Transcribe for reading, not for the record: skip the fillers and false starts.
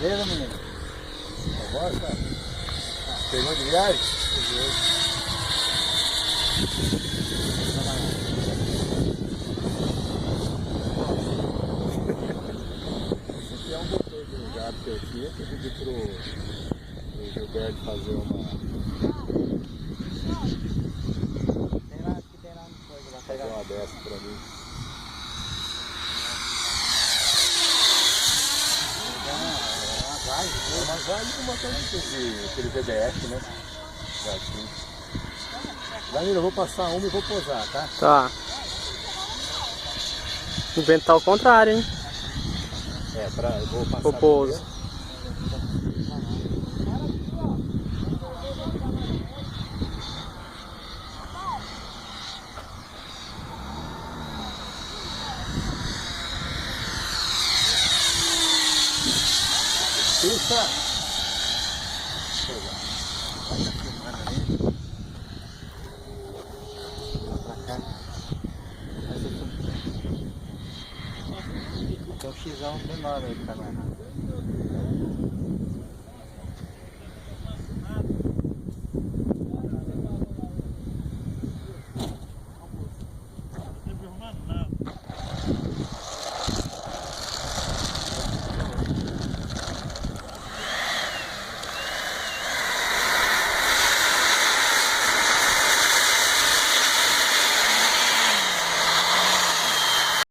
Beleza, menino? Tá bom, cara? Chegou de viagem? Cheguei. Esse aqui é um motor de um gato que eu tinha, que eu pedi pro Gilberto fazer uma... Tem lá no coisa lá. Fazer uma dessa pra mim. Mas vai no motor aquele VDF, né? Gatinho. Danilo, eu vou passar uma e vou posar, tá? Tá. O vento tá ao contrário, hein? Eu vou passar O pouso. Puxa! Tem um xizão menor aí pra nós.